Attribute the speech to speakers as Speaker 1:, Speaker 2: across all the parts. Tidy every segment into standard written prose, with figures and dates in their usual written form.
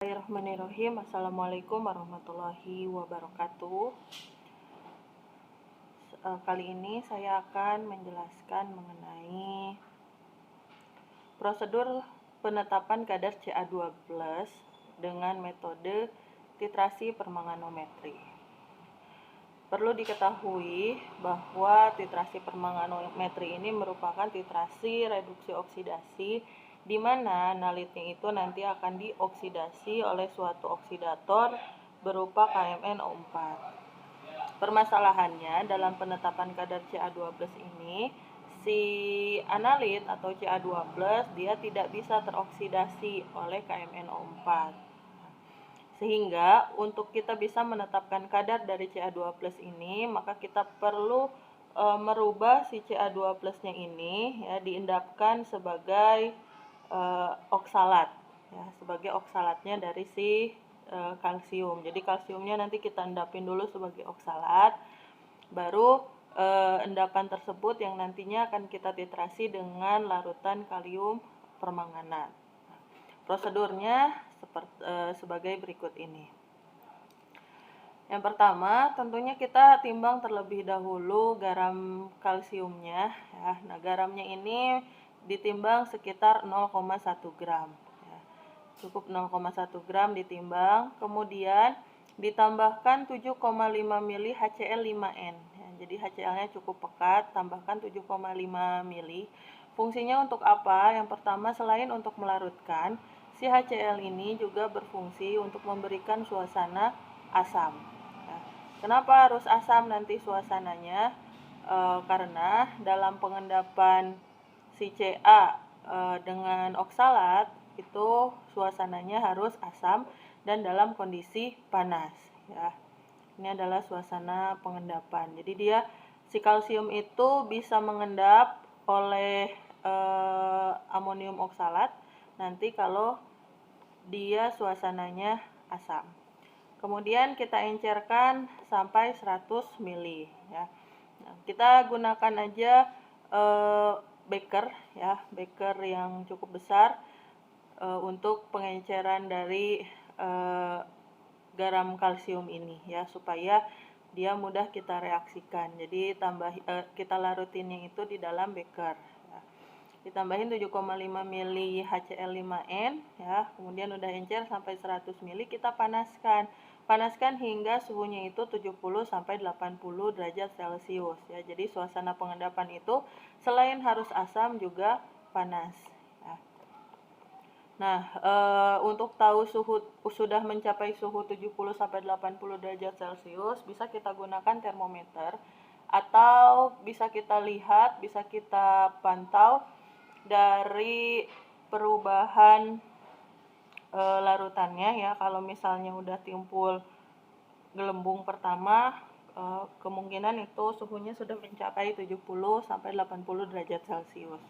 Speaker 1: Bismillahirrahmanirrahim. Assalamualaikum warahmatullahi wabarakatuh. Kali ini saya akan menjelaskan mengenai prosedur penetapan kadar Ca2+ dengan metode titrasi permanganometri. Perlu diketahui bahwa titrasi permanganometri ini merupakan titrasi reduksi oksidasi di mana nalitnya itu nanti akan dioksidasi oleh suatu oksidator berupa KMnO4. Permasalahannya dalam penetapan kadar Ca2+ ini, si analit atau Ca2+ dia tidak bisa teroksidasi oleh KMnO4. Sehingga untuk kita bisa menetapkan kadar dari Ca2+ ini, maka kita perlu merubah si Ca2+-nya ini ya diendapkan sebagai oksalat ya, sebagai oksalatnya dari si kalsium. Jadi kalsiumnya nanti kita endapin dulu sebagai oksalat, baru endapan tersebut yang nantinya akan kita titrasi dengan larutan kalium permanganat. Prosedurnya sebagai berikut ini. Yang pertama, tentunya kita timbang terlebih dahulu garam kalsiumnya ya. Nah, garamnya ini ditimbang sekitar 0,1 gram ya. Cukup 0,1 gram ditimbang, kemudian ditambahkan 7,5 mili HCl5N ya. Jadi HCl-nya cukup pekat, tambahkan 7,5 mili. Fungsinya untuk apa? Yang pertama, selain untuk melarutkan, si HCl ini juga berfungsi untuk memberikan suasana asam. Nah, kenapa harus asam nanti suasananya? Karena dalam pengendapan si Ca dengan oksalat itu suasananya harus asam dan dalam kondisi panas ya. Ini adalah suasana pengendapan. Jadi dia si kalsium itu bisa mengendap oleh amonium oksalat nanti kalau dia suasananya asam. Kemudian kita encerkan sampai 100 mili ya. Nah, kita gunakan aja beker ya, beker yang cukup besar untuk pengenceran dari garam kalsium ini ya, supaya dia mudah kita reaksikan. Jadi kita larutinnya itu di dalam beker ya. Ditambahin 7,5 mili HCl5N ya, kemudian udah encer sampai 100 mili, kita panaskan hingga suhunya itu 70 sampai 80 derajat Celcius ya. Jadi suasana pengendapan itu selain harus asam juga panas ya. Nah, untuk tahu suhu sudah mencapai suhu 70 sampai 80 derajat Celcius, bisa kita gunakan termometer atau bisa kita lihat, bisa kita pantau dari perubahan larutannya ya. Kalau misalnya udah timbul gelembung pertama, kemungkinan itu suhunya sudah mencapai 70 sampai 80 derajat Celcius.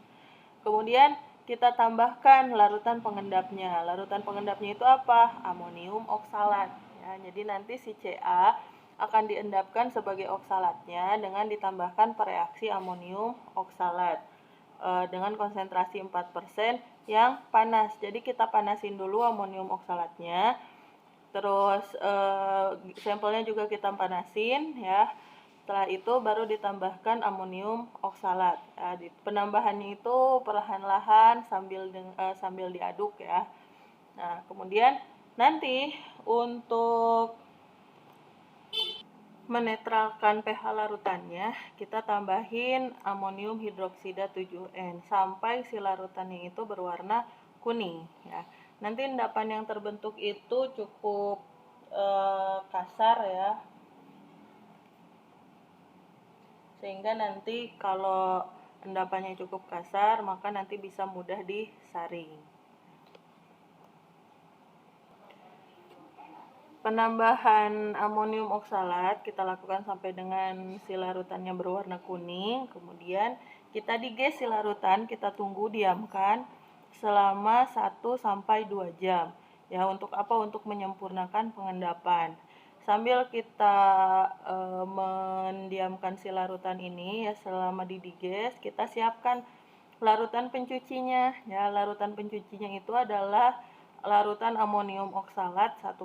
Speaker 1: Kemudian kita tambahkan larutan pengendapnya. Larutan pengendapnya itu apa? Amonium oksalat ya. Jadi nanti si Ca akan diendapkan sebagai oksalatnya dengan ditambahkan pereaksi amonium oksalat dengan konsentrasi 4% yang panas. Jadi kita panasin dulu amonium oksalatnya. Terus sampelnya juga kita panasin ya. Setelah itu baru ditambahkan amonium oksalat. Penambahannya itu perlahan-lahan sambil diaduk ya. Nah, kemudian nanti untuk menetralkan pH larutannya, kita tambahin amonium hidroksida 7N sampai si larutannya itu berwarna kuning ya. Nanti endapan yang terbentuk itu cukup kasar ya, sehingga nanti kalau endapannya cukup kasar maka nanti bisa mudah disaring. Penambahan amonium oksalat kita lakukan sampai dengan si larutannya berwarna kuning. Kemudian kita diges si larutan, kita tunggu diamkan selama 1 sampai 2 jam. Ya, untuk apa? Untuk menyempurnakan pengendapan. Sambil kita mendiamkan si larutan ini ya selama didiges, kita siapkan larutan pencucinya. Ya, larutan pencucinya itu adalah larutan amonium oksalat 1%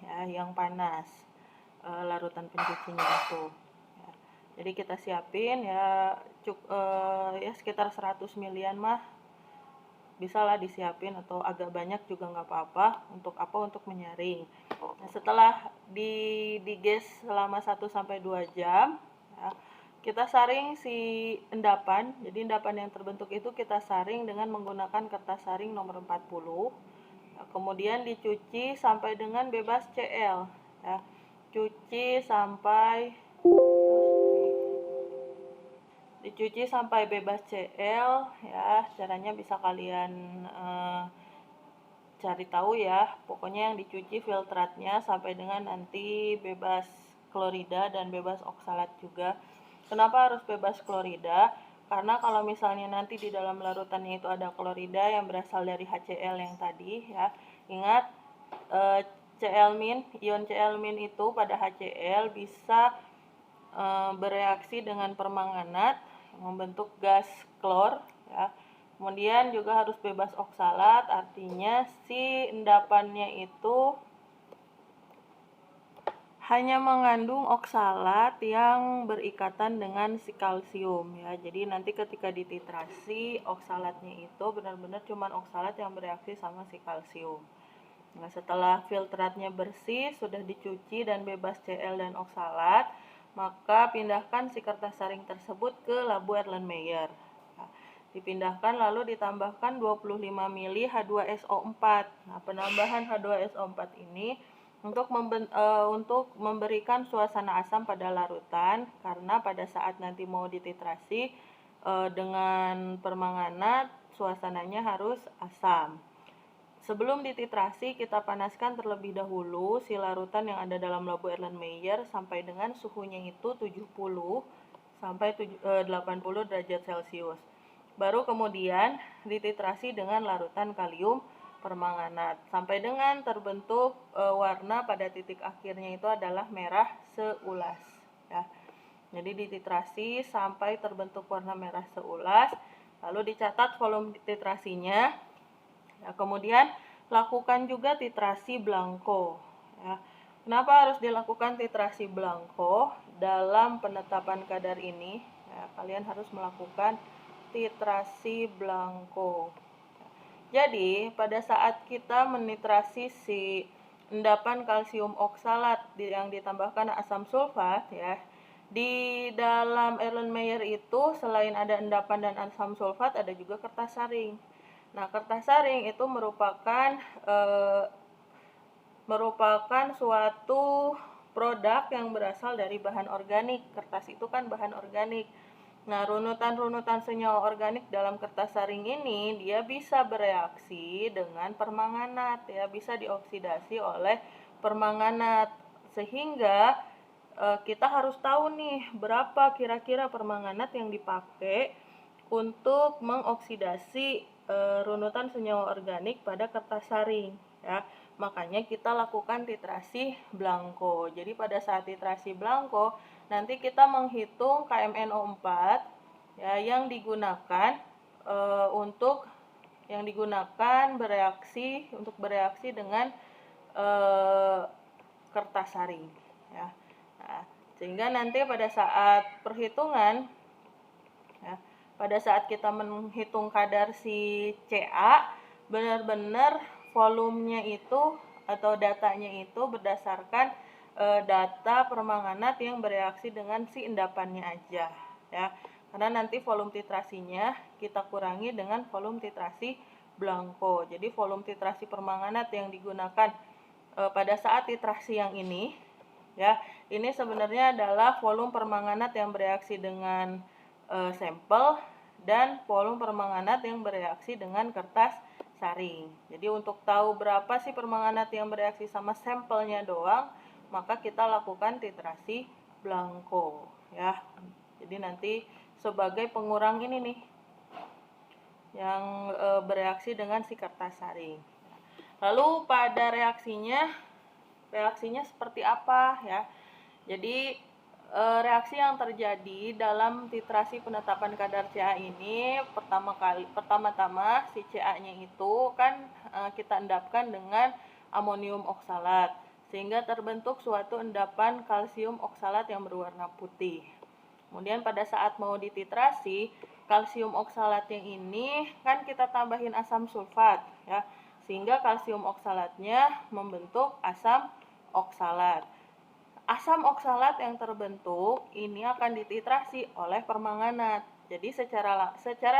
Speaker 1: ya, yang panas, larutan pencucinya itu. Ya. Jadi kita siapin ya, ya sekitar 100 milian mah bisa lah disiapin, atau agak banyak juga nggak apa-apa. Untuk apa? Untuk menyaring. Nah, setelah diges selama 1-2 jam ya, kita saring si endapan. Jadi endapan yang terbentuk itu kita saring dengan menggunakan kertas saring nomor 40. Nah, kemudian dicuci sampai dengan bebas Cl ya. Cuci sampai dicuci sampai bebas Cl ya. Caranya bisa kalian cari tahu ya. Pokoknya yang dicuci filtratnya sampai dengan nanti bebas klorida dan bebas oksalat juga. Kenapa harus bebas klorida? Karena kalau misalnya nanti di dalam larutannya itu ada klorida yang berasal dari HCl yang tadi ya. Ingat, ion Cl- itu pada HCl bisa bereaksi dengan permanganat membentuk gas klor ya. Kemudian juga harus bebas oksalat, artinya si endapannya itu hanya mengandung oksalat yang berikatan dengan si kalsium ya. Jadi nanti ketika dititrasi, oksalatnya itu benar-benar cuma oksalat yang bereaksi sama si kalsium. Nah, setelah filtratnya bersih, sudah dicuci dan bebas Cl dan oksalat, maka pindahkan si kertas saring tersebut ke labu Erlenmeyer. Nah, dipindahkan lalu ditambahkan 25 ml H2SO4. Nah, penambahan H2SO4 ini untuk memberikan suasana asam pada larutan, karena pada saat nanti mau dititrasi dengan permanganat, suasananya harus asam. Sebelum dititrasi, kita panaskan terlebih dahulu si larutan yang ada dalam labu Erlenmeyer sampai dengan suhunya itu 70 sampai 80 derajat Celcius. Baru kemudian dititrasi dengan larutan kalium permanganat sampai dengan terbentuk warna pada titik akhirnya itu adalah merah seulas ya. Jadi dititrasi sampai terbentuk warna merah seulas, lalu dicatat volume titrasinya. Ya, kemudian lakukan juga titrasi blanko ya. Kenapa harus dilakukan titrasi blanko? Dalam penetapan kadar ini ya, kalian harus melakukan titrasi blanko. Jadi pada saat kita menitrasi si endapan kalsium oksalat yang ditambahkan asam sulfat ya, di dalam Erlenmeyer itu selain ada endapan dan asam sulfat, ada juga kertas saring. Nah, kertas saring itu merupakan suatu produk yang berasal dari bahan organik. Kertas itu kan bahan organik. Nah, runutan-runutan senyawa organik dalam kertas saring ini dia bisa bereaksi dengan permanganat ya, bisa dioksidasi oleh permanganat. Sehingga kita harus tahu nih berapa kira-kira permanganat yang dipakai untuk mengoksidasi runutan senyawa organik pada kertas saring ya. Makanya kita lakukan titrasi blanko. Jadi pada saat titrasi blanko nanti kita menghitung KMNO4 ya, yang digunakan bereaksi dengan kertas saring ya. Nah, sehingga nanti pada saat perhitungan ya, pada saat kita menghitung kadar si Ca, benar-benar volumenya itu atau datanya itu berdasarkan data permanganat yang bereaksi dengan si endapannya aja ya. Karena nanti volume titrasinya kita kurangi dengan volume titrasi blanko. Jadi volume titrasi permanganat yang digunakan pada saat titrasi yang ini ya, ini sebenarnya adalah volume permanganat yang bereaksi dengan sampel dan volume permanganat yang bereaksi dengan kertas saring. Jadi untuk tahu berapa sih permanganat yang bereaksi sama sampelnya doang, maka kita lakukan titrasi blanko ya. Jadi nanti sebagai pengurang ini nih yang bereaksi dengan si kertas saring. Lalu pada reaksinya seperti apa ya? Jadi reaksi yang terjadi dalam titrasi penetapan kadar CA ini, pertama-tama si CA-nya itu kan kita endapkan dengan amonium oksalat, sehingga terbentuk suatu endapan kalsium oksalat yang berwarna putih. Kemudian pada saat mau dititrasi, kalsium oksalatnya ini kan kita tambahin asam sulfat ya, sehingga kalsium oksalatnya membentuk asam oksalat. Asam oksalat yang terbentuk ini akan dititrasi oleh permanganat. Jadi secara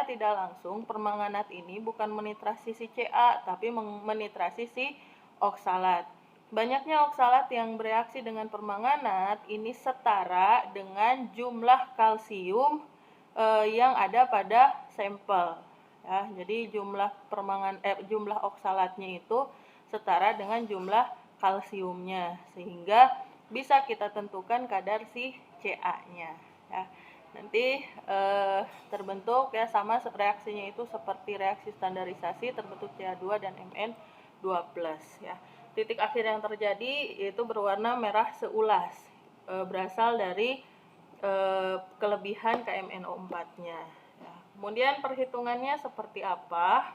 Speaker 1: tidak langsung permanganat ini bukan menitrasi si Ca, tapi menitrasi si oksalat. Banyaknya oksalat yang bereaksi dengan permanganat ini setara dengan jumlah kalsium yang ada pada sampel. Ya, jadi jumlah oksalatnya itu setara dengan jumlah kalsiumnya, sehingga bisa kita tentukan kadar si Ca-nya. Ya. Nanti terbentuk ya sama reaksinya itu seperti reaksi standarisasi, terbentuk Ca2 dan Mn2+. Ya. Titik akhir yang terjadi yaitu berwarna merah seulas, berasal dari kelebihan KMNO4-nya. Ya. Kemudian perhitungannya seperti apa?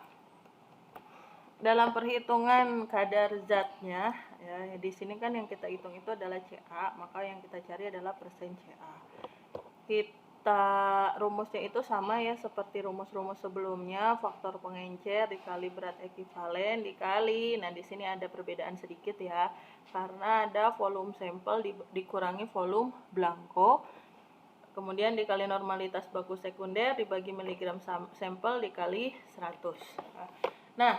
Speaker 1: Dalam perhitungan kadar zatnya, ya, di sini kan yang kita hitung itu adalah Ca, maka yang kita cari adalah persen Ca. Rumusnya itu sama ya seperti rumus-rumus sebelumnya, faktor pengencer dikali berat ekivalen dikali, nah di sini ada perbedaan sedikit ya, karena ada volume sampel dikurangi volume blanko, kemudian dikali normalitas baku sekunder dibagi miligram sampel dikali 100. Nah,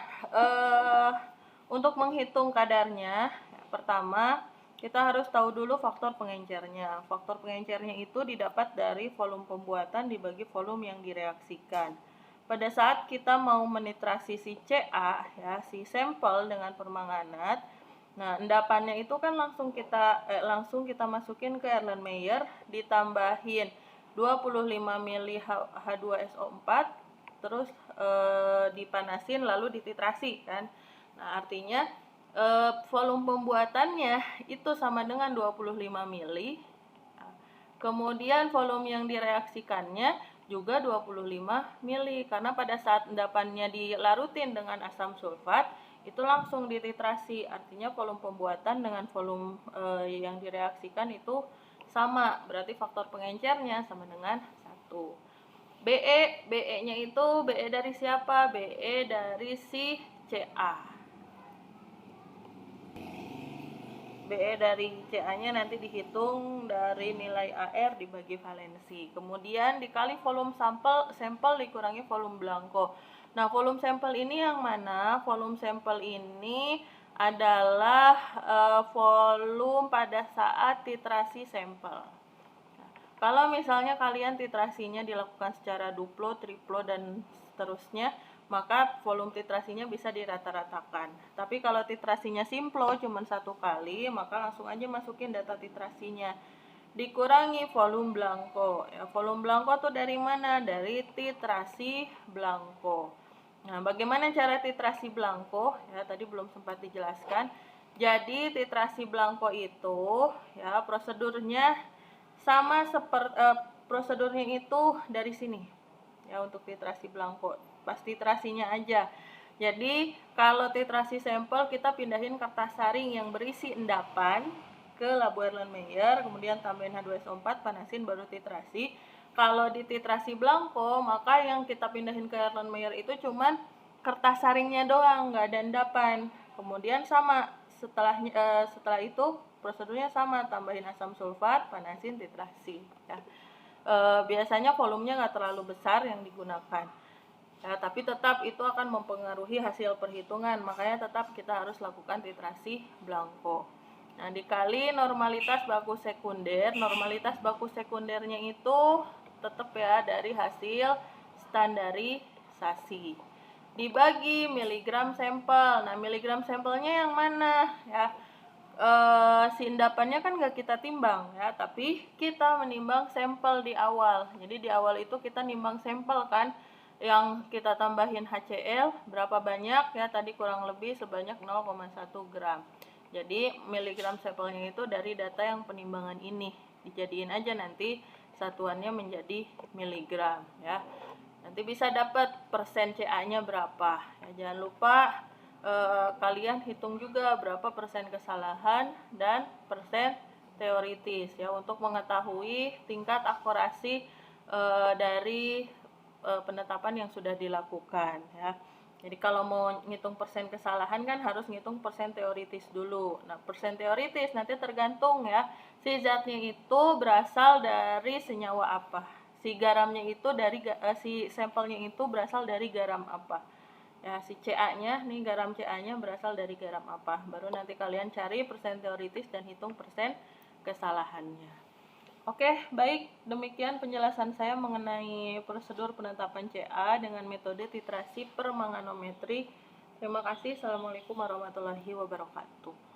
Speaker 1: untuk menghitung kadarnya, pertama kita harus tahu dulu faktor pengencernya. Faktor pengencernya itu didapat dari volume pembuatan dibagi volume yang direaksikan. Pada saat kita mau menitrasi si Ca, ya, si sampel dengan permanganat, nah endapannya itu kan langsung kita masukin ke Erlenmeyer, ditambahin 25 mili H2SO4, terus dipanasin lalu dititrasi kan. Nah, artinya volume pembuatannya itu sama dengan 25 mili. Kemudian volume yang direaksikannya juga 25 mili, karena pada saat endapannya dilarutin dengan asam sulfat itu langsung dititrasi, artinya volume pembuatan dengan volume yang direaksikan itu sama, berarti faktor pengencernya sama dengan 1. BE-nya itu BE dari siapa? BE dari si Ca. BE dari Ca-nya nanti dihitung dari nilai AR dibagi valensi. Kemudian dikali volume sampel dikurangi volume blanko. Nah, volume sampel ini yang mana? Volume sampel ini adalah volume pada saat titrasi sampel. Nah, kalau misalnya kalian titrasinya dilakukan secara duplo, triplo, dan seterusnya, maka volume titrasinya bisa dirata-ratakan. Tapi kalau titrasinya simplo cuma 1 kali, maka langsung aja masukin data titrasinya. Dikurangi volume blanko. Ya, volume blanko tuh dari mana? Dari titrasi blanko. Nah, bagaimana cara titrasi blanko? Ya, tadi belum sempat dijelaskan. Jadi titrasi blanko itu ya prosedurnya sama seperti prosedurnya itu dari sini. Ya, untuk titrasi blanko pas titrasinya aja. Jadi kalau titrasi sampel kita pindahin kertas saring yang berisi endapan ke labu Erlenmeyer, kemudian tambahin H2SO4, panasin baru titrasi. Kalau di titrasi blanko, maka yang kita pindahin ke Erlenmeyer itu cuman kertas saringnya doang, nggak ada endapan. Kemudian sama setelah itu prosedurnya sama, tambahin asam sulfat, panasin, titrasi. Ya. Biasanya volumenya nggak terlalu besar yang digunakan. Ya, tapi tetap itu akan mempengaruhi hasil perhitungan, makanya tetap kita harus lakukan titrasi blanko. Nah, dikali normalitas baku sekunder, normalitas baku sekundernya itu tetap ya dari hasil standarisasi. Dibagi miligram sampel. Nah, miligram sampelnya yang mana? Ya, si endapannya kan nggak kita timbang ya, tapi kita menimbang sampel di awal. Jadi di awal itu kita nimbang sampel kan, yang kita tambahin HCl berapa banyak ya, tadi kurang lebih sebanyak 0,1 gram. Jadi miligram sampelnya itu dari data yang penimbangan ini dijadiin aja nanti satuannya menjadi miligram ya. Nanti bisa dapat persen CA-nya berapa. Ya, jangan lupa kalian hitung juga berapa persen kesalahan dan persen teoritis ya untuk mengetahui tingkat akurasi dari penetapan yang sudah dilakukan ya. Jadi kalau mau ngitung persen kesalahan kan harus ngitung persen teoritis dulu. Nah, persen teoritis nanti tergantung ya, si zatnya itu berasal dari senyawa apa. Si garamnya itu dari si sampelnya itu berasal dari garam apa. Ya, si CA-nya nih, garam CA-nya berasal dari garam apa. Baru nanti kalian cari persen teoritis dan hitung persen kesalahannya. Oke, baik. Demikian penjelasan saya mengenai prosedur penetapan CA dengan metode titrasi per manganometri. Terima kasih. Assalamualaikum warahmatullahi wabarakatuh.